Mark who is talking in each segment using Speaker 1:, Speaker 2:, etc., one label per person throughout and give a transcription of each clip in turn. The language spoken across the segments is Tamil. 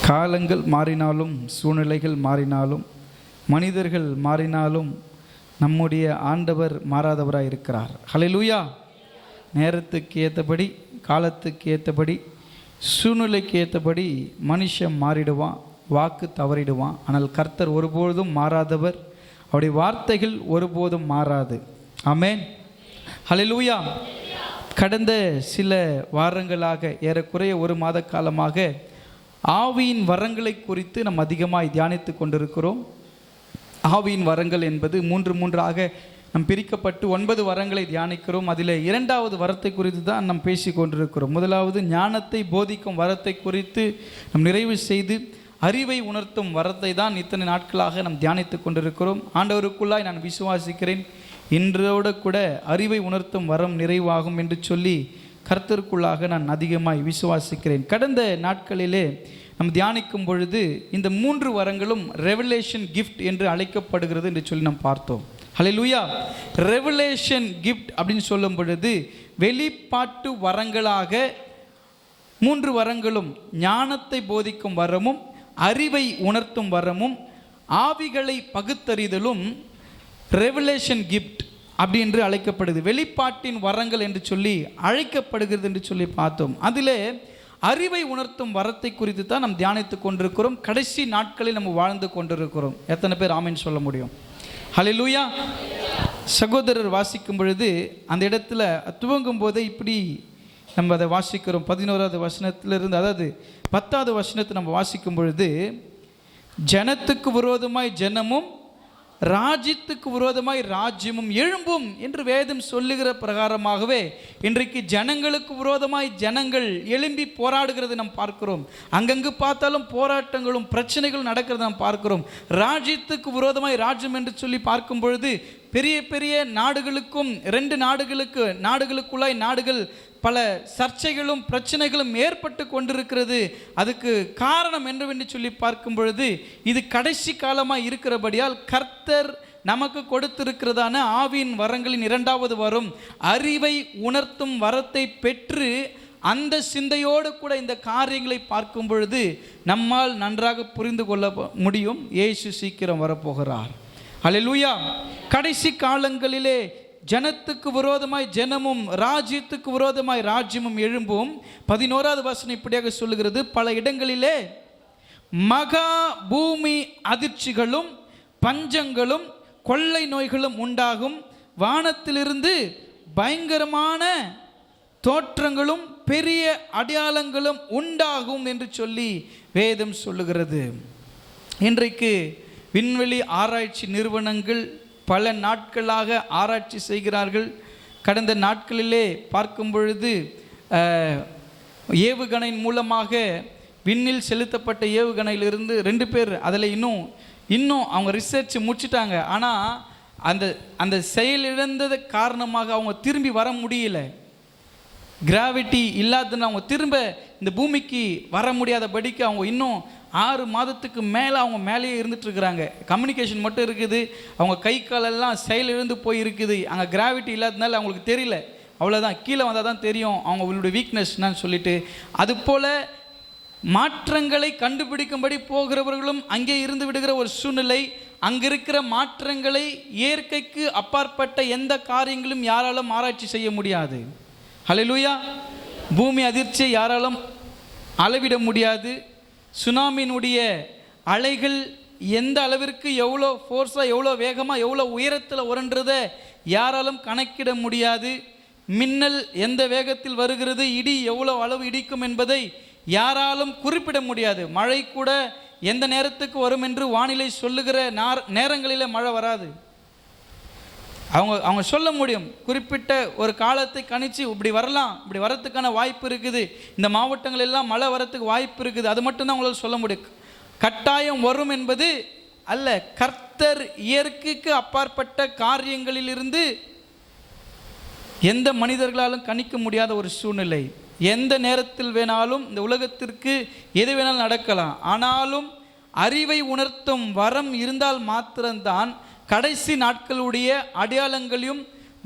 Speaker 1: காலங்கள் மாறினாலும், சூழ்நிலைகள் மாறினாலும், மனிதர்கள் மாறினாலும் நம்முடைய ஆண்டவர் மாறாதவராக இருக்கிறார். ஹல்லேலூயா. நேரத்துக்கு ஏற்றபடி, காலத்துக்கு ஏற்றபடி, சூழ்நிலைக்கு ஏற்றபடி மனுஷன் மாறிடுவான், வாக்கு தவறிடுவான். ஆனால் கர்த்தர் ஒருபோதும் மாறாதவர். அவருடைய வார்த்தைகள் ஒருபோதும் மாறாது. ஆமென். ஹல்லேலூயா. கடந்த சில வாரங்களாக, ஏறக்குறைய ஒரு மாத காலமாக ஆவியின் வரங்களை குறித்து நாம் அதிகமாக தியானித்து கொண்டிருக்கிறோம். ஆவியின் வரங்கள் என்பது மூன்றாக நாம் பிரிக்கப்பட்டு 9 வரங்களை தியானிக்கிறோம். அதில் 2வது வரத்தை குறித்து தான் நாம் பேசி கொண்டிருக்கிறோம். முதலாவது ஞானத்தை போதிக்கும் வரத்தை குறித்து நாம் நிறைவு செய்து அறிவை உணர்த்தும் வரத்தை தான் இத்தனை நாட்களாக நாம் தியானித்து கொண்டிருக்கிறோம். ஆண்டவருக்குள்ளாய் நான் விசுவாசிக்கிறேன், இன்றோடு கூட அறிவை உணர்த்தும் வரம் நிறைவாகும் என்று சொல்லி கர்த்தருக்குள்ளாக நான் அதிகமாய் விசுவாசிக்கிறேன். கடந்த நாட்களிலே நாம் தியானிக்கும் பொழுது இந்த 3 வரங்களும் ரெவலேஷன் கிஃப்ட் என்று அழைக்கப்படுகிறது என்று சொல்லி நாம் பார்த்தோம். ஹல்லேலூயா. ரெவலேஷன் கிஃப்ட் அப்படின்னு சொல்லும் பொழுது வெளிப்பாட்டு வரங்களாக 3 வரங்களும், ஞானத்தை போதிக்கும் வரமும், அறிவை உணர்த்தும் வரமும், ஆவிகளை பகுத்தறிதலும் ரெவலேஷன் கிஃப்ட் அப்படி என்று அழைக்கப்படுது. வெளிப்பாட்டின் வரங்கள் என்று சொல்லி அழைக்கப்படுகிறது என்று சொல்லி பார்த்தோம். அதில் அறிவை உணர்த்தும் வரத்தை குறித்து தான் நாம் தியானித்து கொண்டிருக்கிறோம். கடைசி நாட்களில் நம்ம வாழ்ந்து கொண்டிருக்கிறோம். எத்தனை பேர் ஆமென் சொல்ல முடியும்? ஹல்லேலூயா. சகோதரர் வாசிக்கும் பொழுது அந்த இடத்துல துவங்கும் போதே இப்படி நம்ம அதை வாசிக்கிறோம். 11வது வசனத்திலிருந்து, அதாவது 10வது வசனத்தை நம்ம வாசிக்கும் பொழுது, ஜனத்துக்கு விரோதமாய் ஜனமும், ராஜ்யத்துக்கு விரோதமாய் ராஜ்யமும் எழும்பும் என்று வேதம் சொல்லுகிற பிரகாரமாகவே இன்றைக்கு ஜனங்களுக்கு விரோதமாய் ஜனங்கள் எழும்பி போராடுகிறது நாம் பார்க்கிறோம். அங்கங்கு பார்த்தாலும் போராட்டங்களும் பிரச்சனைகளும் நடக்கிறது நாம் பார்க்கிறோம். ராஜ்யத்துக்கு விரோதமாய் ராஜ்யம் என்று சொல்லி பார்க்கும் பொழுது பெரிய பெரிய நாடுகளுக்கும் 2 நாடுகளுக்குள்ளாய் நாடுகள் பல சர்ச்சைகளும் பிரச்சனைகளும் ஏற்பட்டு கொண்டிருக்கிறது. அதுக்கு காரணம் என்னவென்று சொல்லி பார்க்கும் பொழுது, இது கடைசி காலமாக இருக்கிறபடியால் கர்த்தர் நமக்கு கொடுத்திருக்கிறதான ஆவியின் வரங்களின் 2வது வரம் அறிவை உணர்த்தும் வரத்தை பெற்று அந்த சிந்தையோடு கூட இந்த காரியங்களை பார்க்கும் பொழுது நம்மால் நன்றாக புரிந்து கொள்ள முடியும். இயேசு சீக்கிரம் வரப்போகிறார். ஹல்லேலூயா. கடைசி காலங்களிலே ஜனத்துக்கு விரோதமாய் ஜனமும், ராஜ்யத்துக்கு விரோதமாய் ராஜ்யமும் எழும்பும். 11வது வசனம் இப்படியாக சொல்லுகிறது, பல இடங்களிலே மகா பூமி அதிர்ச்சிகளும் பஞ்சங்களும் கொள்ளை நோய்களும் உண்டாகும், வானத்திலிருந்து பயங்கரமான தோற்றங்களும் பெரிய அடையாளங்களும் உண்டாகும் என்று சொல்லி வேதம் சொல்லுகிறது. இன்றைக்கு விண்வெளி ஆராய்ச்சி நிறுவனங்கள் பல நாட்களாக ஆராய்ச்சி செய்கிறார்கள். கடந்த நாட்களிலே பார்க்கும் பொழுது ஏவுகணையின் மூலமாக விண்ணில் செலுத்தப்பட்ட ஏவுகணையிலிருந்து 2 பேர் அதில் இன்னும் அவங்க ரிசர்ச் முடிச்சிட்டாங்க. ஆனால் அந்த செயலிழந்தது காரணமாக அவங்க திரும்பி வர முடியல. கிராவிட்டி இல்லாததுன்னு அவங்க திரும்ப இந்த பூமிக்கு வர முடியாதபடிக்கு அவங்க இன்னும் 6 மாதத்துக்கு மேலே அவங்க மேலேயே இருந்துகிட்ருக்குறாங்க. கம்யூனிகேஷன் மட்டும் இருக்குது, அவங்க கை காலெல்லாம் செயலிழந்து போயிருக்குது. அங்கே கிராவிட்டி இல்லாததுனால அவங்களுக்கு தெரியல. அவ்வளோதான், கீழே வந்தால் தான் தெரியும் அவங்களுடைய வீக்னஸ் என்னன்னு சொல்லிட்டு. அதுபோல் மாற்றங்களை கண்டுபிடிக்கும்படி போகிறவர்களும் அங்கே இருந்து விடுகிற ஒரு சூழ்நிலை. அங்கே இருக்கிற மாற்றங்களை இயற்கைக்கு அப்பாற்பட்ட எந்த காரியங்களும் யாராலும் ஆராய்ச்சி செய்ய முடியாது. ஹல்லேலூயா. பூமி அதிர்ச்சியை யாராலும் அளவிட முடியாது. சுனாமியினுடைய அலைகள் எந்த அளவிற்கு எவ்வளோ ஃபோர்ஸாக, எவ்வளோ வேகமாக, எவ்வளோ உயரத்தில் உரன்றதை யாராலும் கணக்கிட முடியாது. மின்னல் எந்த வேகத்தில் வருகிறது, இடி எவ்வளோ அளவு இடிக்கும் என்பதை யாராலும் குறிப்பிட முடியாது. மழை கூட எந்த நேரத்துக்கு வரும் என்று வானிலை சொல்லுகிற நேரங்களில் மழை வராது. அவங்க சொல்ல முடியும், குறிப்பிட்ட ஒரு காலத்தை கணிச்சு இப்படி வரலாம், இப்படி வரத்துக்கான வாய்ப்பு இருக்குது, இந்த மாவட்டங்கள் எல்லாம் மழை வரத்துக்கு வாய்ப்பு இருக்குது, அது மட்டும்தான் அவங்களால சொல்ல முடியும். கட்டாயம் வரும் என்பது அல்ல. கர்த்தர் இயற்கைக்கு அப்பாற்பட்ட காரியங்களிலிருந்து எந்த மனிதர்களாலும் கணிக்க முடியாத ஒரு சூழ்நிலை. எந்த நேரத்தில் வேணாலும் இந்த உலகத்திற்கு எது வேணாலும் நடக்கலாம். ஆனாலும் அறிவை உணர்த்தும் வரம் இருந்தால் மாத்திரம்தான் கடைசி நாட்களுடைய அடையாளங்களையும்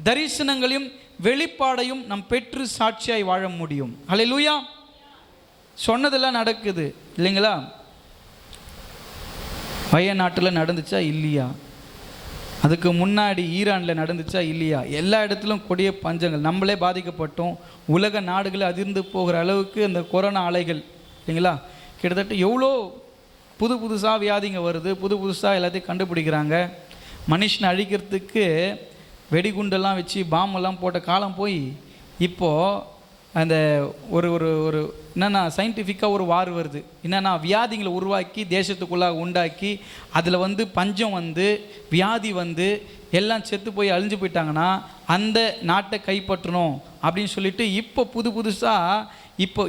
Speaker 1: தரிசனங்களையும் வெளிப்பாடையும் நம் பெற்று சாட்சியாய் வாழ முடியும். ஹல்லேலூயா. சொன்னதெல்லாம் நடக்குது இல்லைங்களா? நாட்டில் நடந்துச்சா இல்லையா? அதுக்கு முன்னாடி ஈரானில் நடந்துச்சா இல்லையா? எல்லா இடத்துலையும் கொடிய பஞ்சங்கள், நம்மளே பாதிக்கப்பட்டோம். உலக நாடுகளை அதிர்ந்து போகிற அளவுக்கு அந்த கொரோனா அலைகள் இல்லைங்களா? கிட்டத்தட்ட எவ்வளோ புதுசாக வியாதிங்க வருது, புதுசாக எல்லாத்தையும் கண்டுபிடிக்கிறாங்க. மனுஷனை அழிக்கிறதுக்கு வெடிகுண்டெல்லாம் வச்சு பாம்பெல்லாம் போட்ட காலம் போய் இப்போது அந்த ஒரு ஒரு ஒரு என்னென்னா சயின்டிஃபிக்காக ஒரு வார் வருது. என்னென்னா வியாதிகளை உருவாக்கி தேசத்துக்குள்ளாக உண்டாக்கி அதில் பஞ்சம் வியாதி எல்லாம் செத்து போய் அழிஞ்சு போயிட்டாங்கன்னா அந்த நாட்டை கைப்பற்றணும் அப்படின்னு சொல்லிட்டு இப்போ புதுசாக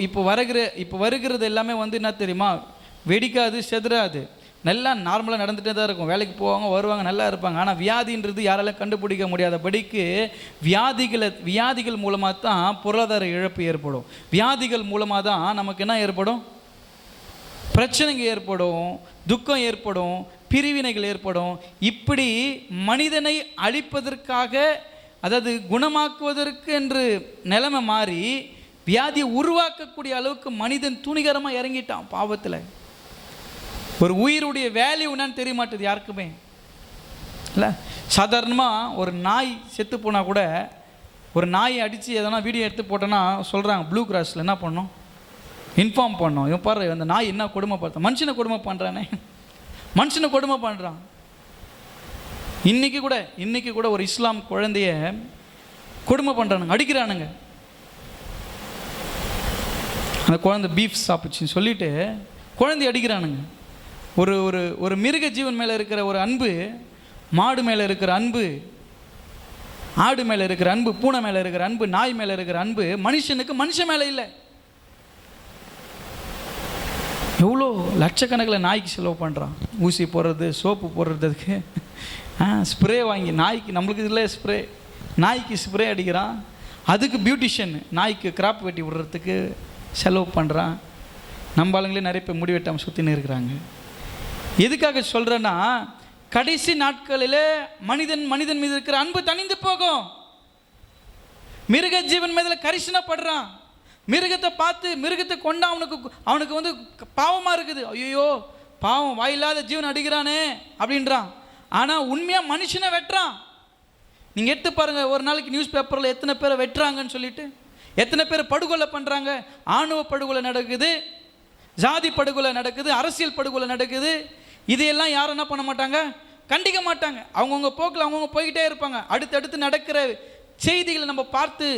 Speaker 1: இப்போ வருகிறது எல்லாமே என்ன தெரியுமா? வெடிக்காது, செதுறாது, நல்லா நார்மலாக நடந்துகிட்டே தான் இருக்கும். வேலைக்கு போவாங்க, வருவாங்க, நல்லா இருப்பாங்க. ஆனால் வியாதின்றது யாராலும் கண்டுபிடிக்க முடியாதபடிக்கு வியாதிகள் மூலமாக தான் பொருளாதார இழப்பு ஏற்படும். வியாதிகள் மூலமாக தான் நமக்கு என்ன ஏற்படும்? பிரச்சனைங்க ஏற்படும், துக்கம் ஏற்படும், பிரிவினைகள் ஏற்படும். இப்படி மனிதனை அழிப்பதற்காக, அதாவது குணமாக்குவதற்கு என்று நிலைமை மாறி வியாதியை உருவாக்கக்கூடிய அளவுக்கு மனிதன் துணிகரமாக இறங்கிட்டான் பாவத்தில். ஒரு உயிருடைய வேல்யூ என்னன்னு தெரிய மாட்டேது யாருக்குமே இல்லை. சாதாரணமாக ஒரு நாய் செத்து போனால் கூட, ஒரு நாயை அடித்து எதனா வீடியோ எடுத்து போட்டோன்னா சொல்கிறாங்க ப்ளூ கிராஸில் என்ன பண்ணோம், இன்ஃபார்ம் பண்ணோம். இவன் பாரு அந்த நாய் என்ன கொடுமை பார்த்தா, மனுஷனை கொடுமை பண்ணுறானே, மனுஷனை கொடுமை பண்ணுறான். இன்றைக்கி கூட ஒரு இஸ்லாம் குழந்தைய கொடுமை பண்ணுறானுங்க, அடிக்கிறானுங்க. அந்த குழந்தை பீஃப் சாப்பிடுச்சின்னு சொல்லிட்டு குழந்தைய அடிக்கிறானுங்க. ஒரு ஒரு ஒரு மிருக ஜீவன் மேலே இருக்கிற ஒரு அன்பு, மாடு மேலே இருக்கிற அன்பு, ஆடு மேலே இருக்கிற அன்பு, பூனை மேலே இருக்கிற அன்பு, நாய் மேலே இருக்கிற அன்பு மனுஷன் மேலே இல்லை. எவ்வளோ லட்சக்கணக்கில் நாய்க்கு செலவு பண்ணுறான். ஊசி போடுறது, சோப்பு போடுறதுக்கு, ஸ்ப்ரே வாங்கி நாய்க்கு, நம்மளுக்கு இதில் ஸ்ப்ரே, நாய்க்கு ஸ்ப்ரே அடிக்கிறான். அதுக்கு பியூட்டிஷியன் நாய்க்கு கிராப் வெட்டி விடுறதுக்கு செலவு பண்ணுறான். நம்ம ஆளுங்களே நிறைய பேர் முடி வெட்டாமல் சுற்றின்னு இருக்கிறாங்க. எதுக்காக சொல்கிறேன்னா, கடைசி நாட்களில் மனிதன் மீது இருக்கிற அன்பு தணிந்து போகும். மிருக ஜீவன் மீதில் கரிசனப்படுறான். மிருகத்தை பார்த்து மிருகத்தை கொண்டா அவனுக்கு பாவமாக இருக்குது. ஐயோ பாவம், வாயில்லாத ஜீவன் அடிக்கிறானே அப்படின்றான். ஆனால் உண்மையாக மனுஷனை வெட்டுறான். நீங்கள் எடுத்து பாருங்கள், ஒரு நாளைக்கு நியூஸ் பேப்பரில் எத்தனை பேரை வெட்டுறாங்கன்னு சொல்லிட்டு, எத்தனை பேர் படுகொலை பண்ணுறாங்க. ஆணவ படுகொலை நடக்குது, ஜாதி படுகொலை நடக்குது, அரசியல் படுகொலை நடக்குது. இதையெல்லாம் யாரும் என்ன பண்ண மாட்டாங்க, கண்டிக்க மாட்டாங்க. அவங்கவுங்க போக்கில் அவங்கவுங்க போய்கிட்டே இருப்பாங்க. அடுத்தடுத்து நடக்கிற செய்திகளை நம்ம பார்த்து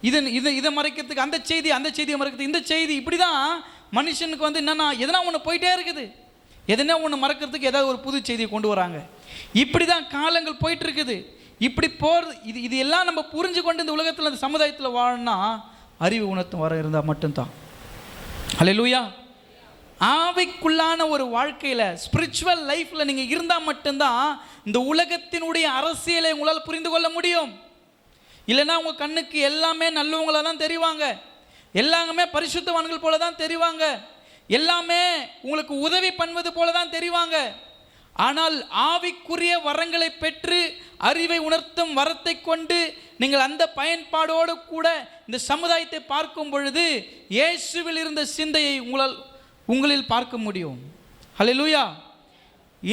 Speaker 1: இதை மறைக்கிறதுக்கு அந்த செய்தியை மறைக்கிறதுக்கு இந்த செய்தி, இப்படி தான் மனுஷனுக்கு என்னென்னா எதனா ஒன்று போயிட்டே இருக்குது. எதனா ஒன்று மறக்கிறதுக்கு ஏதாவது ஒரு புது செய்தியை கொண்டு வராங்க. இப்படி தான் காலங்கள் போயிட்டு இருக்குது. இப்படி போகிறது இது எல்லாம் நம்ம புரிஞ்சு கொண்டு இந்த உலகத்தில், இந்த சமுதாயத்தில் வாழணும்னா அறிவு உணர்த்தும் வர இருந்தால் மட்டும்தான். ஹல்லேலூயா. ஆவிக்குள்ளான ஒரு வாழ்க்கையில், ஸ்பிரிச்சுவல் லைஃப்பில் நீங்கள் இருந்தால் மட்டும்தான் இந்த உலகத்தினுடைய அரசியலை உங்களால் புரிந்து கொள்ள முடியும். இல்லைன்னா உங்கள் கண்ணுக்கு எல்லாமே நல்லவங்களாக தான் தெரிவாங்க, எல்லாமே பரிசுத்தவான்கள் போல தான் தெரிவாங்க, எல்லாமே உங்களுக்கு உதவி பண்ணுவது போல தான் தெரிவாங்க. ஆனால் ஆவிக்குரிய வரங்களை பெற்று அறிவை உணர்த்தும் வரத்தை கொண்டு நீங்கள் அந்த பயன்பாடோடு கூட இந்த சமுதாயத்தை பார்க்கும் பொழுது இயேசுவில் இருந்த சிந்தையை உங்களில் பார்க்க முடியும். ஹல்லேலூயா.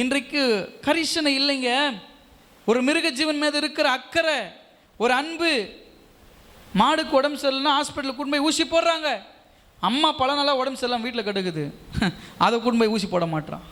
Speaker 1: இன்றைக்கு கரிசனை இல்லைங்க. ஒரு மிருக ஜீவன் மீது இருக்கிற அக்கறை, ஒரு அன்பு. மாடுக்கு உடம்பு சரியில்லைன்னா ஹாஸ்பிட்டலுக்கு கொண்டு போய் ஊசி போடுறாங்க. அம்மா பல நாளாக உடம்பு சரியில்லாமல் வீட்டில் கிடக்குது, அதை கொண்டு போய் ஊசி போட மாட்டான்.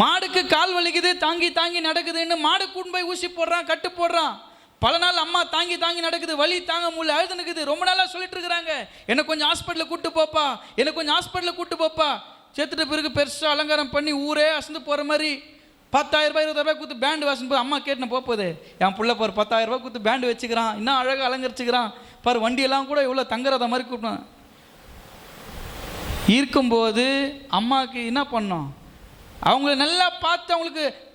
Speaker 1: மாடுக்கு கால் வலிக்குது, தாங்கி நடக்குதுன்னு மாடு கொண்டு போய் ஊசி போடுறான், கட்டு போடுறான். பல நாள் அம்மா தாங்கி நடக்குது, வலி தாங்க முடியல, அழுது நிற்குது. ரொம்ப நாளாக சொல்லிட்டு இருக்கிறாங்க, எனக்கு கொஞ்சம் ஹாஸ்பிட்டலுக்கு கூப்பிட்டு போப்பா. சேர்த்துட்ட பிறகு பெருசாக அலங்காரம் பண்ணி ஊரே அசந்து போகிற மாதிரி 10,000 ரூபாய் 20,000 ரூபாய் கொடுத்து பேண்டு வாசன் போய் அம்மா கேட்டுன்னு போகுது. என் பிள்ளை பாரு 10,000 ரூபாய் கொடுத்து பேண்டு வச்சுக்கிறான், இன்னும் அழகாக அலங்கரிச்சுக்கிறான் பாரு, வண்டியெல்லாம் கூட இவ்வளோ தங்குறத மாதிரி கூப்பிட்டான். இருக்கும்போது அம்மாவுக்கு என்ன பண்ணோம், அவங்கள நல்லா பார்த்து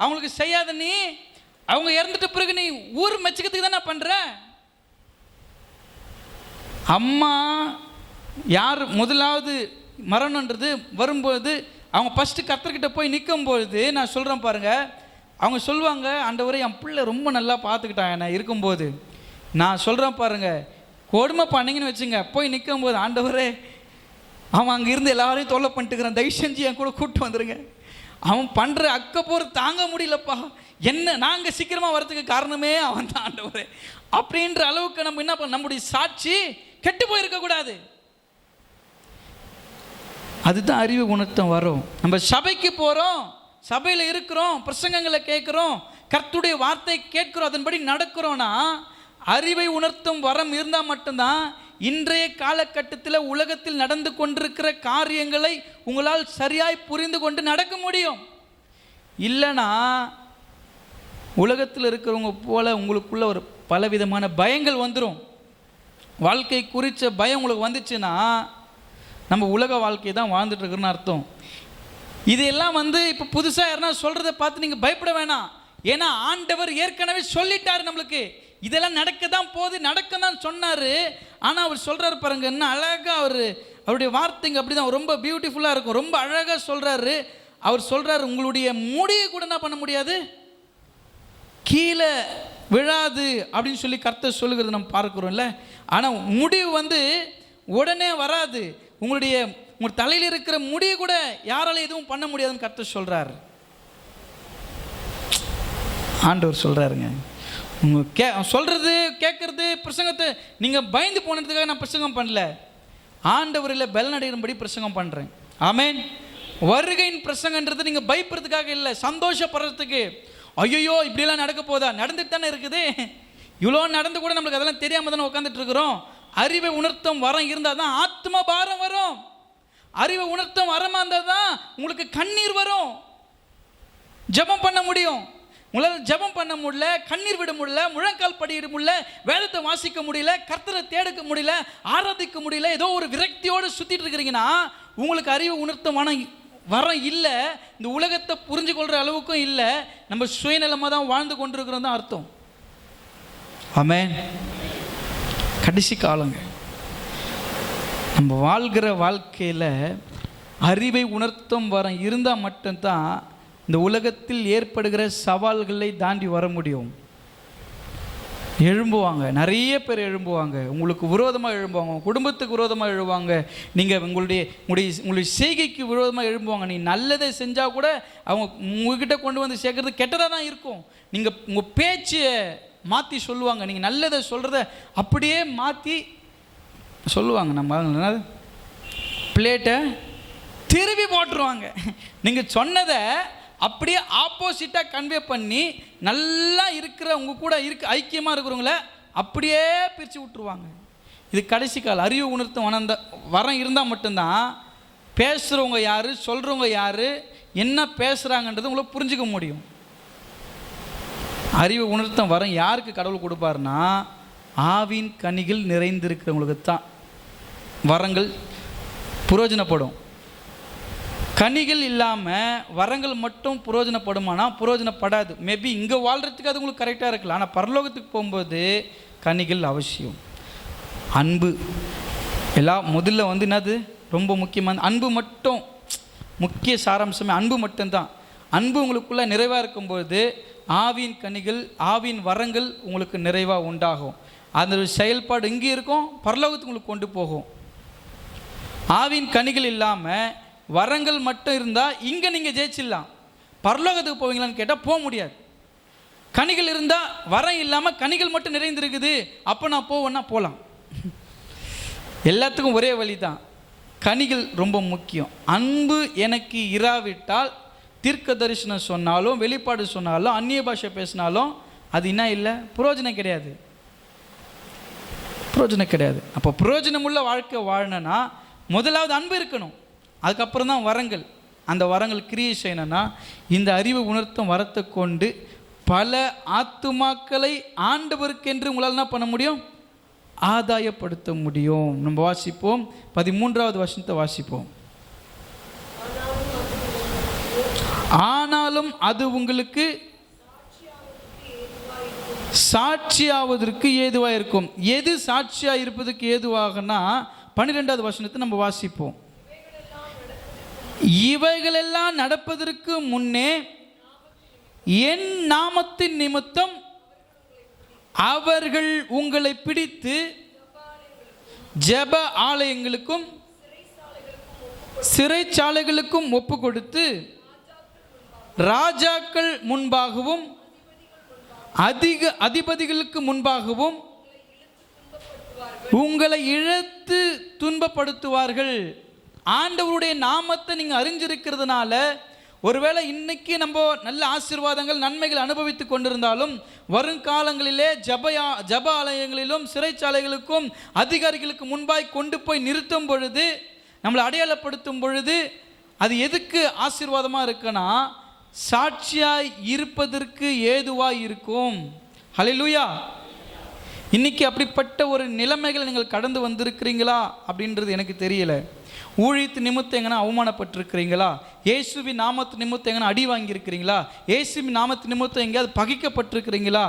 Speaker 1: அவங்களுக்கு செய்யாத நீ, அவங்க இறந்துட்ட பிறகு நீ ஊர் மெச்சுக்கிறதுக்கு தானே பண்ணுற. அம்மா யார் முதலாவது மரணன்றது வரும்போது அவங்க ஃபஸ்ட்டு கர்த்தர்கிட்ட போய் நிற்கும்பொழுது நான் சொல்கிறேன் பாருங்கள், அவங்க சொல்லுவாங்க, ஆண்டவரே என் பிள்ளை ரொம்ப நல்லா பார்த்துக்கிட்டான் என்னை இருக்கும்போது. நான் சொல்கிறேன் பாருங்கள், கொடுமை பண்ணிங்கன்னு வச்சுங்க, போய் நிற்கும்போது ஆண்டவரே அவன் அங்கே இருந்து எல்லாரையும் தொல்லை பண்ணிட்டுக்கிறான், தயவு செஞ்சு என் கூட கூப்பிட்டு வந்துடுங்க. அவன் பண்ணுற அக்கப்போர் தாங்க முடியலப்பா, என்ன நாங்கள் சீக்கிரமாக வரதுக்கு காரணமே அவன் தான் ஆண்டவரே அப்படின்ற அளவுக்கு நம்ம என்ன பண்ண, நம்முடைய சாட்சி கெட்டு போயிருக்கக்கூடாது. அதுதான் அறிவு உணர்த்தம் வரும். நம்ம சபைக்கு போகிறோம், சபையில் இருக்கிறோம், பிரசங்கங்களை கேட்குறோம், கர்த்தருடைய வார்த்தை கேட்குறோம், அதன்படி நடக்கிறோன்னா அறிவை உணர்த்தும் வரம் இருந்தால் மட்டும்தான் இன்றைய காலகட்டத்தில் உலகத்தில் நடந்து கொண்டிருக்கிற காரியங்களை உங்களால் சரியாய் புரிந்து கொண்டு நடக்க முடியும். இல்லைனா உலகத்தில் இருக்கிறவங்க போல உங்களுக்குள்ள ஒரு பலவிதமான பயங்கள் வந்துடும். வாழ்க்கை குறித்த பயம் உங்களுக்கு வந்துச்சுன்னா நம்ம உலக வாழ்க்கை தான் வாழ்ந்துட்டு இருக்கிறோன்னு அர்த்தம். இதெல்லாம் இப்போ புதுசாக யாருன்னா சொல்கிறத பார்த்து நீங்கள் பயப்பட வேணாம். ஏன்னா ஆண்டவர் ஏற்கனவே சொல்லிட்டார் நம்மளுக்கு, இதெல்லாம் நடக்க தான் போகுது, நடக்க தான் சொன்னார். ஆனால் அவர் சொல்கிறார் பாருங்க, என்ன அழகாக அவருடைய வார்த்தைங்க அப்படி தான் ரொம்ப பியூட்டிஃபுல்லாக இருக்கும், ரொம்ப அழகாக சொல்கிறாரு. அவர் சொல்கிறார், உங்களுடைய முடியை கூட என்ன பண்ண முடியாது, கீழே விழாது அப்படின்னு சொல்லி கர்த்தர் சொல்லுகிறது நம்ம பார்க்குறோம்ல. ஆனால் முடிவு உடனே வராது. உங்கள் தலையில் இருக்கிற முடியை கூட யாரால எதுவும் பண்ண முடியாதுன்னு கர்த்தர் சொல்கிறார். ஆண்டவர் சொல்கிறாருங்க, உங்கள் சொல்கிறது கேட்குறது பிரசங்கத்தை நீங்கள் பயந்து போனதுக்காக நான் பிரசங்கம் பண்ணல, ஆண்டவரில் பலனடைகிறபடி பிரசங்கம் பண்ணுறேன். ஆமேன். வருகையின் பிரசங்கன்றது நீங்கள் பயப்படுறதுக்காக இல்லை, சந்தோஷப்படுறதுக்கு. ஐயோ இப்படிலாம் நடக்க போதா, நடந்துட்டு தானே இருக்குது, இவ்வளோ நடந்து கூட நம்மளுக்கு அதெல்லாம் தெரியாமல் தானே உட்காந்துட்டு இருக்கிறோம். அறிவை உணர்த்தும் வரம் இருந்தால் தான் ஆத்ம பாரம் வரும். அறிவை உணர்த்தும் வரமா இருந்தால் தான் உங்களுக்கு கண்ணீர் வரும், ஜெபம் பண்ண முடியும். உங்களால் ஜெபம் பண்ண முடியல, கண்ணீர் விட முடியல, முழங்கால் படியிட முடியல, வேதத்தை வாசிக்க முடியல, கர்த்தரை தேடுக்க முடியல, ஆராதிக்க முடியல, ஏதோ ஒரு விரக்தியோடு சுற்றிட்டு இருக்கிறீங்கன்னா உங்களுக்கு அறிவு உணர்த்தும் வரம் இல்லை. இந்த உலகத்தை புரிஞ்சு கொள்கிற அளவுக்கும் இல்லை, நம்ம சுயநலமாக தான் வாழ்ந்து கொண்டிருக்கிறோம் தான் அர்த்தம். ஆமென். கடைசி காலங்க நம்ம வாழ்கிற வாழ்க்கையில் அறிவை உணர்த்தும் வரம் இருந்தால் மட்டும்தான் இந்த உலகத்தில் ஏற்படுகிற சவால்களை தாண்டி வர முடியும். எழும்புவாங்க, நிறைய பேர் எழும்புவாங்க, உங்களுக்கு விரோதமாக எழும்புவாங்க, குடும்பத்துக்கு விரோதமாக எழுவாங்க, நீங்கள் உங்களுடைய செய்கைக்கு விரோதமாக எழும்புவாங்க. நீ நல்லதை செஞ்சால் கூட அவங்க உங்ககிட்ட கொண்டு வந்து சேர்க்கறது கெட்டதாக தான் இருக்கும். நீங்கள் உங்கள் பேச்சை மாற்றி சொல்லுவாங்க, நீங்கள் நல்லதை சொல்கிறத அப்படியே மாற்றி சொல்லுவாங்க. நம்ம பிளேட்டை திருவி போட்டுருவாங்க. நீங்கள் சொன்னதை அப்படியே ஆப்போசிட்டாக கன்வே பண்ணி நல்லா இருக்கிற உங்கள் கூட ஐக்கியமாக இருக்கிறவங்கள அப்படியே பிரித்து விட்டுருவாங்க. இது கடைசி கால அறிவு உணர்த்தும் வரம் இருந்தால் மட்டும்தான் பேசுகிறவங்க யார், சொல்கிறவங்க யார், என்ன பேசுகிறாங்கன்றது உங்களை புரிஞ்சிக்க முடியும். அறிவு உணர்த்தும் வரம் யாருக்கு கடவுள் கொடுப்பாருன்னா ஆவின் கனிகள் நிறைந்திருக்கிறவங்களுக்கு தான் வரங்கள் புரோஜனப்படும். கனிகள் இல்லாமல் வரங்கள் மட்டும் புரோஜனப்படுமானா புரோஜனப்படாது. மேபி இங்கே வாழ்கிறதுக்கு அது உங்களுக்கு கரெக்டாக இருக்கலாம், ஆனால் பரலோகத்துக்கு போகும்போது கனிகள் அவசியம். அன்பு முதல்ல என்னது ரொம்ப முக்கியமான அன்பு மட்டும், முக்கிய சாராம்சமே அன்பு மட்டும்தான். அன்பு உங்களுக்குள்ளே நிறைவாக இருக்கும்போது ஆவின் கனிகள், ஆவின் வரங்கள் உங்களுக்கு நிறைவாக உண்டாகும். அந்த செயல்பாடு இங்கே இருக்கும், பரலோகத்துக்கு உங்களுக்கு கொண்டு போகும். ஆவின் கனிகள் இல்லாமல் வரங்கள் மட்டும் இருந்தால் இங்கே நீங்கள் ஜெயிச்சிடலாம், பரலோகத்துக்கு போவீங்களான்னு கேட்டால் போக முடியாது. கனிகள் இருந்தால் வரம் இல்லாமல் கனிகள் மட்டும் நிறைந்திருக்குது, அப்போ நான் போவேன்னா போகலாம். எல்லாத்துக்கும் ஒரே வழி தான், கனிகள் ரொம்ப முக்கியம். அன்பு எனக்கு இராவிட்டால் தீர்க்க தரிசனம் சொன்னாலும், வெளிப்பாடு சொன்னாலும், அந்நிய பாஷை பேசினாலும் அது என்ன இல்லை, புரோஜனம் கிடையாது, புரோஜனம் கிடையாது. அப்போ புரோஜனமுள்ள வாழ்க்கை வாழணும்னா முதலாவது அன்பு இருக்கணும், அதுக்கப்புறம் தான் வரங்கள். அந்த வரங்கள் கிரியை செய்யணும்னா இந்த அறிவு உணர்த்தும் வரத்தை கொண்டு பல ஆத்துமாக்களை ஆண்டவருக்கென்று உங்களால் என்ன பண்ண முடியும், ஆதாயப்படுத்த முடியும். நம்ம வாசிப்போம், 13வது வசனத்தை வாசிப்போம். ஆனாலும் அது உங்களுக்கு சாட்சியாவதற்கு ஏதுவாக இருக்கும். எது சாட்சியாக இருப்பதற்கு ஏதுவாகனா 12வது வசனத்தை நம்ம வாசிப்போம். இவைகளெல்லாம் நடப்பதற்கு முன்னே என் நாமத்தின் நிமித்தம் அவர்கள் உங்களை பிடித்து ஜெப ஆலயங்களுக்கும் சிறைச்சாலைகளுக்கும் ஒப்பு கொடுத்து ராஜாக்கள் முன்பாகவும் அதிபதிகளுக்கு முன்பாகவும் உங்களை இழுத்து துன்பப்படுத்துவார்கள். ஆண்டவருடைய நாமத்தை நீங்கள் அறிஞ்சிருக்கிறதுனால ஒருவேளை இன்னைக்கு நம்ம நல்ல ஆசீர்வாதங்கள் நன்மைகள் அனுபவித்து கொண்டிருந்தாலும் வருங்காலங்களிலே ஜப ஆலயங்களிலும் சிறைச்சாலைகளுக்கும் அதிகாரிகளுக்கு முன்பாய் கொண்டு போய் நிறுத்தும் பொழுது, நம்மளை அடையாளப்படுத்தும் பொழுது அது எதுக்கு ஆசீர்வாதமாக இருக்குன்னா சாட்சியாய் இருப்பதற்கு ஏதுவாய் இருக்கும். ஹல்லேலூயா. இன்னைக்கு அப்படிப்பட்ட ஒரு நிலைமைகளை நீங்கள் கடந்து வந்திருக்கிறீங்களா அப்படின்றது எனக்கு தெரியல. ஊழியத்து நிமித்தம் எங்கன்னா அவமானப்பட்டிருக்கிறீங்களா? இயேசுவின் நாமத்து நிமித்தம் எங்கன்னா அடி வாங்கியிருக்கிறீங்களா? இயேசுவின் நாமத்து நிமித்தம் எங்கேயாவது பகைக்கப்பட்டிருக்கிறீங்களா?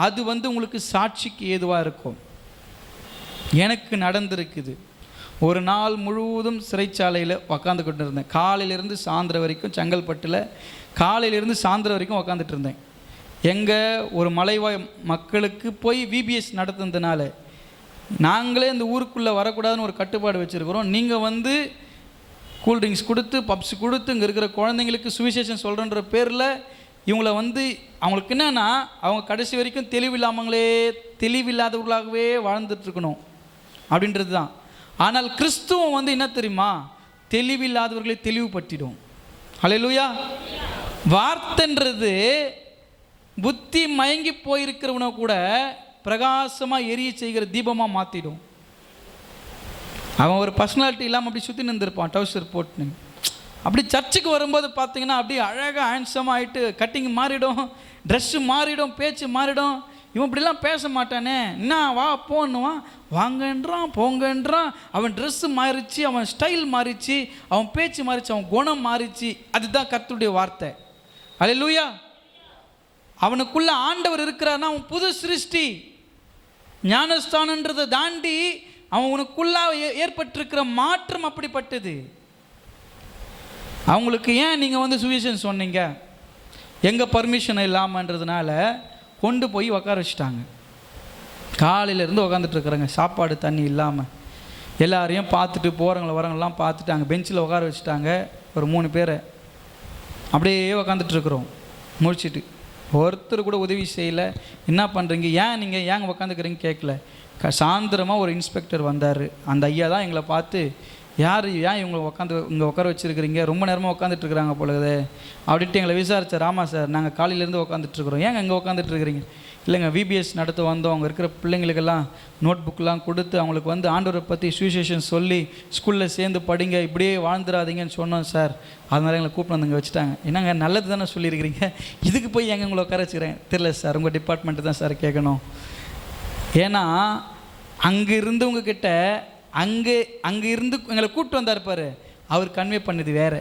Speaker 1: அது உங்களுக்கு சாட்சிக்கு ஏதுவாக இருக்கும். எனக்கு நடந்திருக்குது. ஒரு நாள் முழுவதும் சிறைச்சாலையில் உக்காந்து கொண்டு இருந்தேன். காலையிலேருந்து சாயந்தரம் வரைக்கும் செங்கல்பட்டில் காலையிலேருந்து சாயந்தரம் வரைக்கும் உக்காந்துட்டு இருந்தேன். எங்கள் ஒரு மலைவாழ் மக்களுக்கு போய் விபிஎஸ் நடத்துனதுனால நாங்களே இந்த ஊருக்குள்ளே வரக்கூடாதுன்னு ஒரு கட்டுப்பாடு வச்சுருக்கிறோம். நீங்கள் கூல்ட்ரிங்க்ஸ் கொடுத்து பப்ஸ் கொடுத்து இங்கே இருக்கிற குழந்தைங்களுக்கு சுவிசேஷன் சொல்கிறன்ற பேரில் இவங்களை அவங்களுக்கு என்னென்னா அவங்க கடைசி வரைக்கும் தெளிவில்லாதவர்களாகவே வாழ்ந்துட்டுருக்கணும் அப்படின்றது தான். ஆனால் கிறிஸ்துவம் என்ன தெரியுமா, தெளிவில்லாதவர்களை தெளிவுபடுத்திடும். ஹல்லேலூயா. வார்த்தைன்றது புத்தி மயங்கி போயிருக்கிறவனை கூட பிரகாசமாக எரிய செய்கிற தீபமாக மாற்றிடும். அவன் ஒரு பர்சனாலிட்டி இல்லாமல் அப்படி சுற்றி நின்றுருப்பான் டவுசர் போட்டுன்னு. அப்படி சர்ச்சுக்கு வரும்போது பார்த்தீங்கன்னா அப்படியே அழகாக ஹேண்ட்ஸமாக ஆகிட்டு கட்டிங் மாறிடும், ட்ரெஸ்ஸு மாறிடும், பேச்சு மாறிடும். இவன் இப்படிலாம் பேச மாட்டானே, என்ன வா போன்னுவான், வாங்கன்றான் போங்கன்றான். அவன் ட்ரெஸ்ஸு மாறிச்சு, அவன் ஸ்டைல் மாறிச்சு, அவன் பேச்சு மாறிச்சு, அவன் குணம் மாறிச்சு. அதுதான் கர்த்தருடைய வார்த்தை. ஹல்லேலூயா. அவனுக்குள்ள ஆண்டவர் இருக்கிறார்னா அவன் புது சிருஷ்டி. ஞானஸ்தானன்றதை தாண்டி அவனுக்குள்ள ஏற்பட்டிருக்கிற மாற்றம் அப்படிப்பட்டது. அவங்களுக்கு ஏன் நீங்கள் சுவிசேஷம் சொன்னீங்க, எங்கள் பர்மிஷன் இல்லாமன்றதுனால கொண்டு போய் உட்கார வச்சுட்டாங்க. காலையிலேருந்து உட்காந்துட்ருக்குறாங்க, சாப்பாடு தண்ணி இல்லாமல். எல்லாரையும் பார்த்துட்டு போகிறவங்கள வரவங்களாம் பார்த்துட்டு அங்கே பெஞ்சில் உட்கார வச்சுட்டாங்க. ஒரு 3 பேரை அப்படியே உக்காந்துட்ருக்குறோம் முடிச்சுட்டு. ஒருத்தர் கூட உதவி செய்யலை. என்ன பண்ணுறீங்க, நீங்கள் ஏங்க உக்காந்துக்கிறீங்க கேட்கல. சாயந்தரமாக ஒரு இன்ஸ்பெக்டர் வந்தார். அந்த ஐயா தான் எங்களை பார்த்து, ஏன் இவங்களை இங்கே உட்கார வச்சுருக்கிறீங்க, ரொம்ப நேரமாக உட்காந்துட்ருக்குறாங்க பொழுது அப்படின்ட்டு எங்களை விசாரித்தார். ஆமாம் சார், நாங்கள் காலையிலேருந்து உட்காந்துட்ருக்குறோம். ஏங்க இங்கே உட்காந்துட்ருக்கிறீங்க? இல்லைங்க, விபிஎஸ் நடத்த வந்தோம். அவங்க இருக்கிற பிள்ளைங்களுக்கெல்லாம் நோட் புக்கெலாம் கொடுத்து அவங்களுக்கு ஆண்டவரை பற்றி சுவிசேஷன் சொல்லி ஸ்கூலில் சேர்ந்து படிங்க, இப்படியே வாழ்ந்துடாதீங்கன்னு சொன்னோம் சார். அதனால எங்களை கூப்பிட்டு வந்து இங்கே வச்சுட்டாங்க. என்னங்க நல்லது தானே சொல்லியிருக்கிறீங்க, இதுக்கு போய் எங்கே உங்களை உட்கார வச்சுக்கிறேன்? தெரியல சார், உங்கள் டிபார்ட்மெண்ட்டு தான் சார் கேட்கணும். ஏன்னா அங்கே இருந்தவங்கக்கிட்ட அங்கே இருந்து எங்களை கூப்பிட்டு வந்தார் பாரு, அவர் கன்வே பண்ணது வேறு.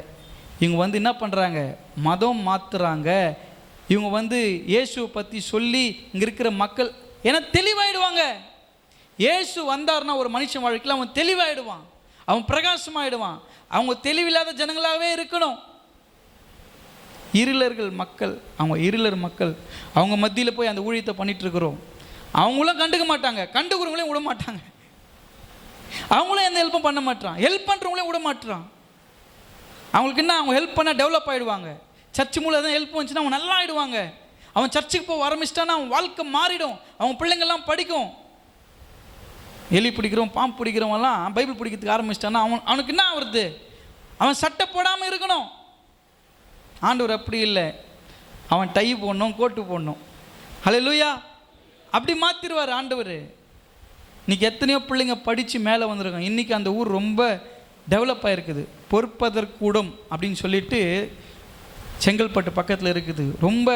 Speaker 1: இவங்க என்ன பண்ணுறாங்க, மதம் மாற்றுறாங்க. இவங்க இயேசுவை பற்றி சொல்லி இங்கே இருக்கிற மக்கள் ஏன்னா தெளிவாயிடுவாங்க. இயேசு வந்தார்னா ஒரு மனுஷன் வாழ்க்கையில் அவன் தெளிவாயிடுவான், அவன் பிரகாசமாயிடுவான். அவங்க தெளிவில்லாத ஜனங்களாகவே இருக்கணும். இருளர்கள் மக்கள், அவங்க இருளர் மக்கள், அவங்க மத்தியில் போய் அந்த ஊழியத்தை பண்ணிகிட்ருக்குறோம். அவங்களும் கண்டுக்க மாட்டாங்க, கண்டுக்கிறவங்களையும் விட மாட்டாங்க. அவங்களும் எந்த ஹெல்ப்பும் பண்ண மாட்டான், ஹெல்ப் பண்ணுறவங்களையும் விட மாட்டான். அவங்களுக்கு என்ன, அவங்க ஹெல்ப் பண்ணால் டெவலப் ஆகிடுவாங்க. சர்ச்சு மூலம் எதாவது ஹெல்ப் வந்துச்சுன்னா அவங்க நல்லா ஆகிடுவாங்க. அவன் சர்ச்சுக்கு போய் ஆரம்பிச்சிட்டான்னா அவன் வாழ்க்கை மாறிடும், அவங்க பிள்ளைங்கள்லாம் படிக்கும். எலி பிடிக்கிறோம் பாம்பு பிடிக்கிறவங்கலாம் பைபிள் பிடிக்கிறதுக்கு ஆரம்பிச்சிட்டான்னா அவனுக்கு என்ன ஆகுறது, அவன் சட்டை போடாமல் இருக்கணும். ஆண்டவர் அப்படி இல்லை, அவன் டை போடணும், கோட்டு போடணும். ஹல்லேலூயா. அப்படி மாற்றிடுவார் ஆண்டவர். இன்றைக்கி எத்தனையோ பிள்ளைங்க படித்து மேலே வந்துருக்காங்க. இன்றைக்கி அந்த ஊர் ரொம்ப டெவலப் ஆகிருக்குது. பொறுப்பதற்கூடம் அப்படின்னு சொல்லிட்டு செங்கல்பட்டு பக்கத்தில் இருக்குது. ரொம்ப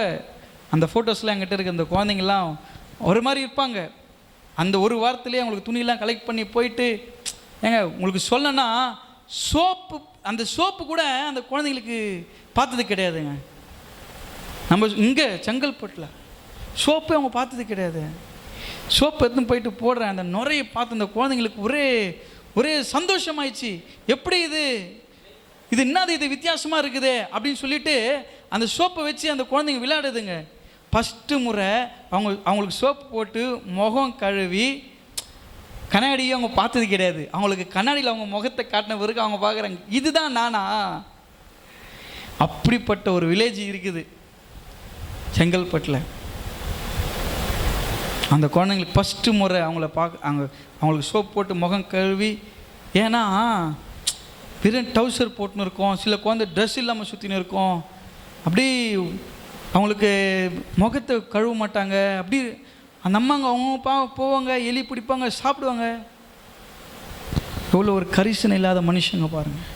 Speaker 1: அந்த ஃபோட்டோஸ்லாம் என்கிட்ட இருக்குது. அந்த குழந்தைங்கள்லாம் ஒரு மாதிரி இருப்பாங்க. அந்த ஒரு வாரத்துலேயே அவங்களுக்கு துணியெல்லாம் கலெக்ட் பண்ணி போயிட்டு, ஏங்க உங்களுக்கு சொல்லனா சோப்பு, அந்த சோப்பு கூட அந்த குழந்தைங்களுக்கு பார்த்தது கிடையாதுங்க. நம்ம இங்கே செங்கல்பட்டில் சோப்பு அவங்க பார்த்தது கிடையாது. சோப்பு எடுத்துன்னு போயிட்டு போடுறேன், அந்த நுரையை பார்த்து அந்த குழந்தைங்களுக்கு ஒரே சந்தோஷமாயிடுச்சு. எப்படி இது என்னது, இது வித்தியாசமாக இருக்குது அப்படின்னு சொல்லிட்டு அந்த சோப்பை வச்சு அந்த குழந்தைங்க விளையாடுதுங்க. ஃபஸ்ட்டு முறை அவங்களுக்கு சோப்பு போட்டு முகம் கழுவி, கண்ணாடியை அவங்க பார்த்தது கிடையாது. அவங்களுக்கு கண்ணாடியில் அவங்க முகத்தை காட்டின பிறகு அவங்க பார்க்குறாங்க, இதுதான் நானா? அப்படிப்பட்ட ஒரு வில்லேஜ் இருக்குது செங்கல்பட்டில். அந்த குழந்தைங்களுக்கு ஃபஸ்ட்டு முறை அவங்கள அவங்களுக்கு சோப் போட்டு முகம் கழுவி, ஏன்னா வெறும் டவுசர் போட்டுன்னு இருக்கோம், சில குழந்தை ட்ரெஸ் இல்லாமல் சுற்றின்னு இருக்கோம், அப்படி அவங்களுக்கு முகத்தை கழுவ மாட்டாங்க. அப்படி அந்த அம்மாங்க அவங்க போவாங்க, எலி பிடிப்பாங்க, சாப்பிடுவாங்க. எவ்வளோ ஒரு கரிசனை இல்லாத மனுஷங்க பாருங்கள்.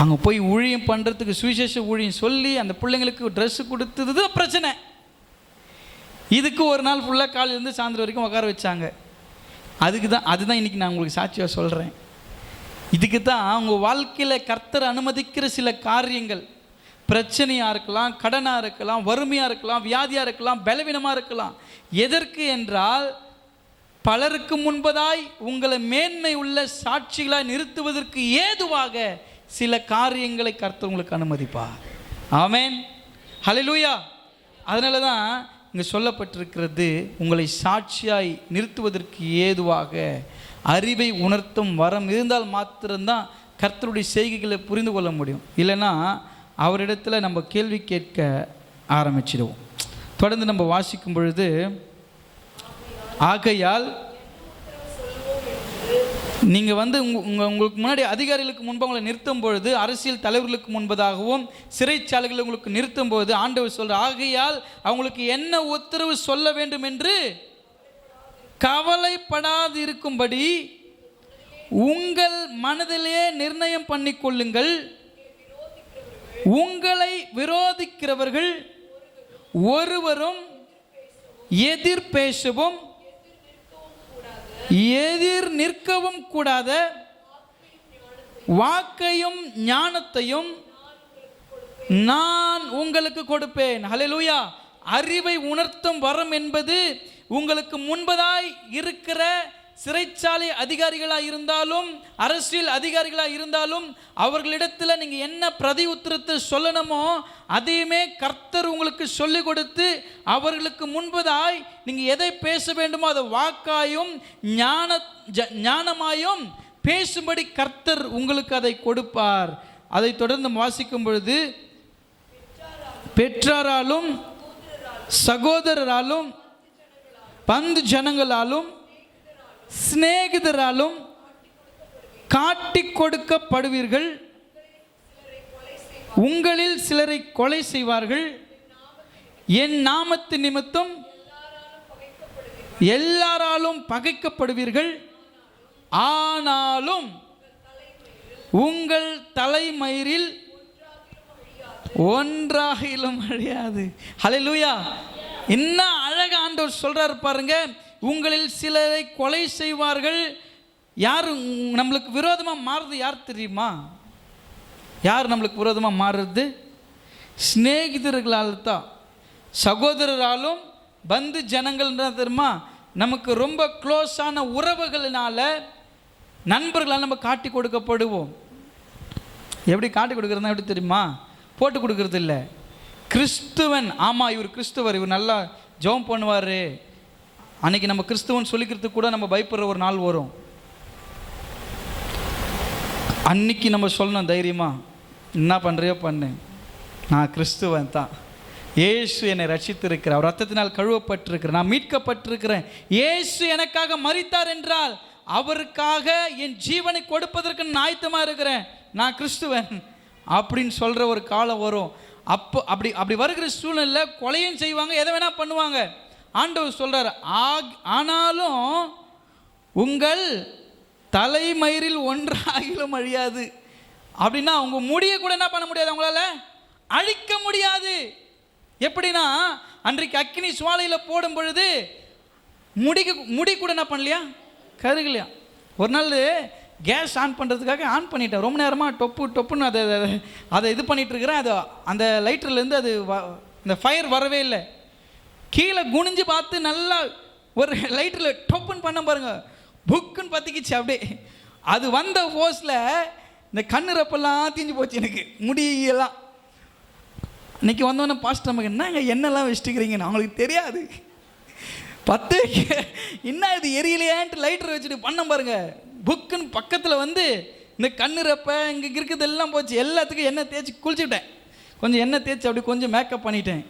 Speaker 1: அங்கே போய் ஊழியம் பண்ணுறதுக்கு சுவிசேஷ ஊழியம் சொல்லி அந்த பிள்ளைங்களுக்கு ட்ரெஸ்ஸு கொடுத்தது தான் பிரச்சனை. இதுக்கு ஒரு நாள் ஃபுல்லாக காலையிலேருந்து சாயந்தரம் வரைக்கும் உட்கார வச்சாங்க. அதுதான் இன்றைக்கி நான் உங்களுக்கு சாட்சியாக சொல்கிறேன். இதுக்கு தான் அவங்க வாழ்க்கையில் கர்த்தர் அனுமதிக்கிற சில காரியங்கள், பிரச்சனையாக இருக்கலாம், கடனாக இருக்கலாம், வறுமையாக இருக்கலாம், வியாதியாக இருக்கலாம், பலவீனமாக இருக்கலாம். எதற்கு என்றால் பலருக்கு முன்பதாய் உங்களை மேன்மை உள்ள சாட்சிகளாய் நிறுத்துவதற்கு ஏதுவாக சில காரியங்களை கர்த்தர் உங்களுக்கு அனுமதிப்பார். ஆமென், ஹல்லேலூயா. அதனால தான் இங்கே சொல்லப்பட்டிருக்கிறது, உங்களை சாட்சியாய் நிறுத்துவதற்கு ஏதுவாக அறிவை உணர்த்தும் வரம் இருந்தால் மாத்திரம்தான் கர்த்தருடைய செய்கைகளை புரிந்து கொள்ள முடியும். இல்லைன்னா அவரிடத்தில் நம்ம கேள்வி கேட்க ஆரம்பிச்சிடுவோம். தொடர்ந்து நம்ம வாசிக்கும் பொழுது, ஆகையால் நீங்கள் உங்களுக்கு முன்னாடி அதிகாரிகளுக்கு முன்பாக உங்களை நிறுத்தும் பொழுது, அரசியல் தலைவர்களுக்கு முன்பதாகவும் சிறைச்சாலைகளை உங்களுக்கு நிறுத்தும் போது ஆண்டவர் சொல்கிறார், ஆகையால் அவங்களுக்கு என்ன உத்தரவு சொல்ல வேண்டும் என்று கவலைப்படாது இருக்கும்படி உங்கள் மனதிலே நிர்ணயம் பண்ணிக்கொள்ளுங்கள். உங்களை விரோதிக்கிறவர்கள் ஒருவரும் எதிர் பேசவும் எதிர் நிற்கவும் கூடாத வாக்கையும் ஞானத்தையும் நான் உங்களுக்கு கொடுப்பேன். ஹல்லேலூயா. அறிவை உணர்த்தும் வரம் என்பது உங்களுக்கு முன்பதாய் இருக்கிற சிறைச்சாலை அதிகாரிகளாக இருந்தாலும் அரசியல் அதிகாரிகளாக இருந்தாலும் அவர்களிடத்தில் நீங்கள் என்ன பிரதி உத்தரத்தை சொல்லணுமோ அதையுமே கர்த்தர் உங்களுக்கு சொல்லிக் கொடுத்து அவர்களுக்கு முன்பதாய் நீங்கள் எதை பேச வேண்டுமோ அதை வாக்காயும் ஞானமாயும் பேசும்படி கர்த்தர் உங்களுக்கு அதை கொடுப்பார். அதை தொடர்ந்து வாசிக்கும் பொழுது, பெற்றாராலும் சகோதரராலும் பந்து ஜனங்களாலும் சிநேகிதராலும் காட்டி கொடுக்கப்படுவீர்கள். உங்களில் சிலரை கொலை செய்வார்கள். என் நாமத்து நிமித்தம் எல்லாராலும் பகைக்கப்படுவீர்கள். ஆனாலும் உங்கள் தலைமயிரில் ஒன்றாகிலும் அழியாது. ஹல்லேலூயா. இன்னும் அழகா ஆண்டவர் சொல்றாரு பாருங்க, உங்களில் சிலரை கொலை செய்வார்கள். யார் நம்மளுக்கு விரோதமாக மாறுறது யார் தெரியுமா? யார் நம்மளுக்கு விரோதமாக மாறுறது? சிநேகிதர்களால் தான், சகோதரராலும் பந்து ஜனங்கள் தெரியுமா? நமக்கு ரொம்ப க்ளோஸான உறவுகளினால, நண்பர்களால் நம்ம காட்டி கொடுக்கப்படுவோம். எப்படி காட்டி கொடுக்குறதுனா எப்படி தெரியுமா? போட்டு கொடுக்கறது இல்லை. கிறிஸ்துவன், ஆமாம் இவர் கிறிஸ்துவர், இவர் நல்லா ஜெபம் பண்ணுவார், அன்றைக்கி நம்ம கிறிஸ்துவன் சொல்லிக்கிறதுக்கு கூட நம்ம பயப்படுற ஒரு நாள் வரும். அன்னைக்கு நம்ம சொல்லணும் தைரியமாக, என்ன பண்ணுறியோ பண்ணு, நான் கிறிஸ்துவன் தான், இயேசு என்னை ரட்சித்திருக்கிறார், அவர் ரத்தத்தினால் கழுவப்பட்டிருக்கிறேன், நான் மீட்கப்பட்டிருக்கிறேன், இயேசு எனக்காக மரித்தார் என்றால் அவருக்காக என் ஜீவனை கொடுப்பதற்கு நான் ஆயத்தமாக இருக்கிறேன், நான் கிறிஸ்துவன் அப்படின்னு சொல்கிற ஒரு காலம் வரும். அப்படி வருகிற சூழ்நிலை கொலையும் செய்வாங்க, எதை வேணால் பண்ணுவாங்க. ஆண்டவர் சொல்கிறார், ஆனாலும் உங்கள் தலைமயிரில் ஒன்றாகிலும் அழியாது. அப்படின்னா அவங்க முடிய கூட என்ன பண்ண முடியாது, அவங்களால அழிக்க முடியாது. எப்படின்னா அன்றைக்கு அக்கினி சுவாலையில் போடும் பொழுது முடி கூட என்ன பண்ணலையா, கருகலையா. ஒரு நாள் கேஸ் ஆன் பண்ணுறதுக்காக ஆன் பண்ணிட்டேன், ரொம்ப நேரமாக டொப்புன்னு அதை இது பண்ணிகிட்டு இருக்கிறேன். அது அந்த லைட்டர்லேருந்து அது இந்த ஃபயர் வரவே இல்லை. கீழே குனிஞ்சு பார்த்து நல்லா ஒரு லைட்டரில் டொப்புன்னு பண்ண பாருங்க, புக்குன்னு பற்றிக்கிச்சு. அப்படியே அது வந்த ஃபோர்ஸில் இந்த கண்ணு ரப்பெல்லாம் தீஞ்சு போச்சு, எனக்கு முடியெல்லாம். இன்றைக்கி வந்தோன்னே பாஸ்டர் நமக்கு என்னங்க என்னெல்லாம் வச்சுட்டுக்கிறீங்கன்னு அவங்களுக்கு தெரியாது. பத்து என்ன இது எரியலையான்ட்டு லைட்டர் வச்சுட்டு பண்ண பாருங்க, புக்குன்னு பக்கத்தில் வந்து இந்த கண்ணுறப்ப இங்கே இருக்கிறது எல்லாம் போச்சு. எல்லாத்துக்கும் எண்ணெய் தேய்ச்சி குளிச்சுட்டேன், கொஞ்சம் எண்ணெய் தேய்ச்சி அப்படி கொஞ்சம் மேக்கப் பண்ணிட்டேன்.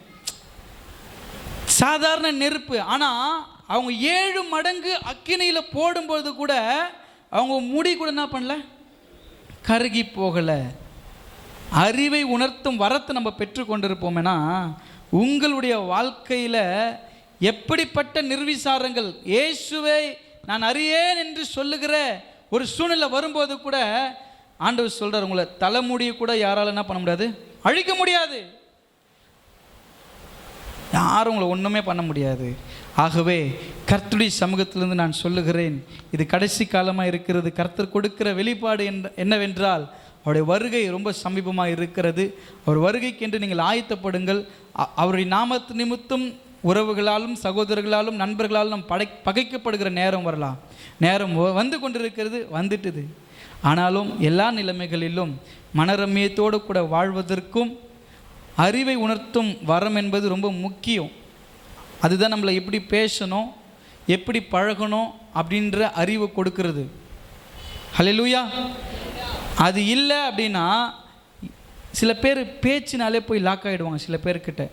Speaker 1: சாதாரண நெருப்பு. ஆனால் அவங்க 7 மடங்கு அக்கினியில் போடும்போது கூட அவங்க முடி கூட என்ன பண்ணல, கருகி போகலை. அறிவை உணர்த்தும் வரத்தை நம்ம பெற்று கொண்டிருப்போமேனா, உங்களுடைய வாழ்க்கையில் எப்படிப்பட்ட நிர்விசாரங்கள், இயேசுவை நான் அறியேன் என்று சொல்லுகிற ஒரு சூழ்நிலை வரும்போது கூட ஆண்டவர் சொல்கிறார், உங்களை தலைமுடியை கூட யாரால் என்ன பண்ண முடியாது, அழிக்க முடியாது. யாரும் உங்களை ஒன்றுமே பண்ண முடியாது. ஆகவே கர்த்தருடைய சமூகத்திலிருந்து நான் சொல்லுகிறேன், இது கடைசி காலமாக இருக்கிறது. கர்த்தர் கொடுக்கிற வெளிப்பாடு என்னவென்றால், அவருடைய வருகை ரொம்ப சமீபமாக இருக்கிறது. அவர் வருகைக்கென்று நீங்கள் ஆயத்தப்படுங்கள். அவருடைய நாமத்து நிமித்தம் உறவுகளாலும் சகோதரர்களாலும் நண்பர்களாலும் பகைக்கப்படுகிற நேரம் வரலாம். நேரம் வந்து கொண்டிருக்கிறது, வந்துட்டுது. ஆனாலும் எல்லா நிலைமைகளிலும் மனரம்மியத்தோடு கூட வாழ்வதற்கும் அறிவை உணர்த்தும் வரம் என்பது ரொம்ப முக்கியம். அதுதான் நம்மளை எப்படி பேசணும், எப்படி பழகணும் அப்படின்ற அறிவை கொடுக்கிறது. ஹல்லேலூயா. அது இல்லை அப்படின்னா சில பேர் பேச்சினாலே போய் லாக் ஆகிடுவாங்க. சில பேர்கிட்ட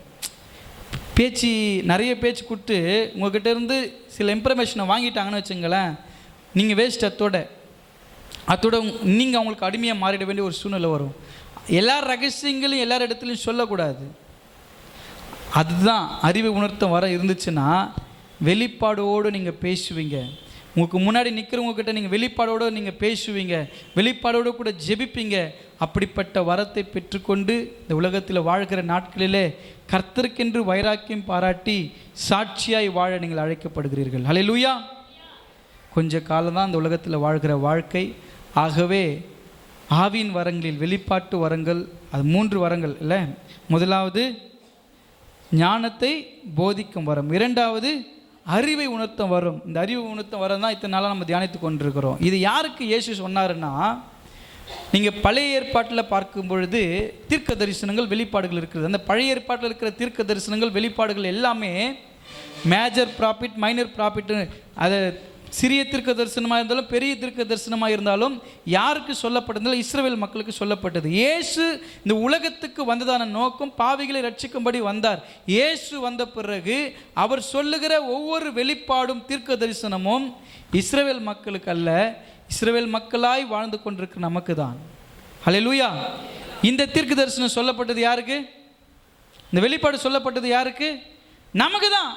Speaker 1: பேச்சு, நிறைய பேச்சு கொடுத்து உங்கள்கிட்ட இருந்து சில இன்ஃபர்மேஷனை வாங்கிட்டாங்கன்னு வச்சுங்களேன், நீங்கள் வேஸ்ட். அத்தோட நீங்கள் அவங்களுக்கு அடிமையாக மாறிட வேண்டிய ஒரு சூழ்நிலை வரும். எல்லா ரகசியங்களையும் எல்லார் இடத்துலையும் சொல்லக்கூடாது. அதுதான் அறிவை உணர்த்தம் வர இருந்துச்சுன்னா வெளிப்பாடோடு நீங்கள் பேசுவீங்க. உங்களுக்கு முன்னாடி நிற்கிறவங்கக்கிட்ட நீங்கள் வெளிப்பாடோடு நீங்கள் பேசுவீங்க, வெளிப்பாடோடு கூட ஜெபிப்பீங்க. அப்படிப்பட்ட வரத்தை பெற்றுக்கொண்டு இந்த உலகத்தில் வாழ்கிற நாட்களிலே கர்த்தருக்கென்று வைராக்கியம் பாராட்டி சாட்சியாய் வாழ நீங்கள் அழைக்கப்படுகிறீர்கள். ஹல்லேலூயா. கொஞ்ச காலம்தான் இந்த உலகத்தில் வாழ்கிற வாழ்க்கை. ஆகவே ஆவியின் வரங்களில் வெளிப்பாட்டு வரங்கள், அது 3 வரங்கள் இல்லை. முதலாவது ஞானத்தை போதிக்கும் வரம், 2வது அறிவை உணர்த்தம் வரும். இந்த அறிவை உணர்த்தம் வரம் தான் இத்தனை நாளாக நம்ம தியானித்து கொண்டிருக்கிறோம். இது யாருக்கு இயேசு சொன்னாருன்னா, நீங்கள் பழைய ஏற்பாட்டில் பார்க்கும் பொழுது தீர்க்க தரிசனங்கள் வெளிப்பாடுகள் இருக்கிறது. அந்த பழைய ஏற்பாட்டில் இருக்கிற தீர்க்க தரிசனங்கள் வெளிப்பாடுகள் எல்லாமே மேஜர் ப்ராஃபிட், மைனர் ப்ராஃபிட், அதை சிறிய தீர்க்க தரிசனமாக இருந்தாலும் பெரிய தீர்க்க தரிசனமாக இருந்தாலும் யாருக்கு சொல்லப்பட்டதில் இஸ்ரவேல் மக்களுக்கு சொல்லப்பட்டது. இயேசு இந்த உலகத்துக்கு வந்ததான நோக்கம் பாவிகளை ரட்சிக்கும்படி வந்தார். இயேசு வந்த பிறகு அவர் சொல்லுகிற ஒவ்வொரு வெளிப்பாடும் தீர்க்க தரிசனமும் இஸ்ரவேல் மக்களுக்கு அல்ல, இஸ்ரவேல் மக்களாய் வாழ்ந்து கொண்டிருக்கிற நமக்கு தான். ஹல்லேலூயா. இந்த தீர்க்க தரிசனம் சொல்லப்பட்டது யாருக்கு? இந்த வெளிப்பாடு சொல்லப்பட்டது யாருக்கு? நமக்கு தான்.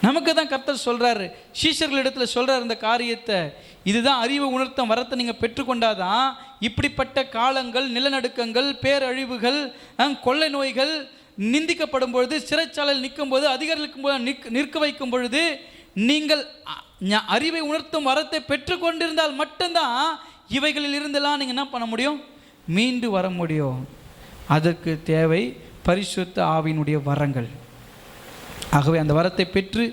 Speaker 1: நமக்கு தான் கர்த்தர் சொல்கிறாரு, சீஷர்களிடத்தில் சொல்கிறார் இந்த காரியத்தை. இதுதான் அறிவு உணர்த்தம் வரத்தை நீங்கள் பெற்றுக்கொண்டாதான் இப்படிப்பட்ட காலங்கள், நிலநடுக்கங்கள், பேரழிவுகள், கொள்ளை நோய்கள், நிந்திக்கப்படும் பொழுது, சிறைச்சாலையில் நிற்கும் போது, அதிகாரிக்கும் போது நிற்க வைக்கும் பொழுது நீங்கள் அறிவை உணர்த்தும் வரத்தை பெற்றுக்கொண்டிருந்தால் மட்டும்தான் இவைகளில் இருந்தெல்லாம் நீங்கள் என்ன பண்ண முடியும், மீண்டு வர முடியும். அதற்கு தேவை பரிசுத்த ஆவியினுடைய வரங்கள். ஆகவே அந்த வரத்தை பெற்று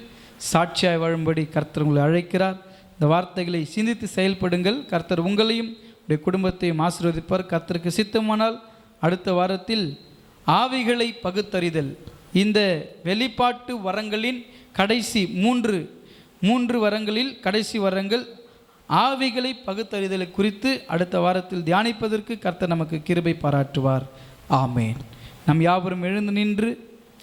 Speaker 1: சாட்சியாய் வாழும்படி கர்த்தர் உங்களை அழைக்கிறார். இந்த வார்த்தைகளை சிந்தித்து செயல்படுங்கள். கர்த்தர் உங்களையும் உடைய குடும்பத்தையும் ஆசீர்வதிப்பார். கர்த்தருக்கு சித்தமானால் அடுத்த வாரத்தில் ஆவிகளை பகுத்தறிதல், இந்த வெளிப்பாட்டு வரங்களின் கடைசி மூன்று வரங்களில் கடைசி வரங்கள் ஆவிகளை பகுத்தறிதலை குறித்து அடுத்த வாரத்தில் தியானிப்பதற்கு கர்த்தர் நமக்கு கிருபை பாராட்டுவார். ஆமேன். நம் யாவரும் எழுந்து நின்று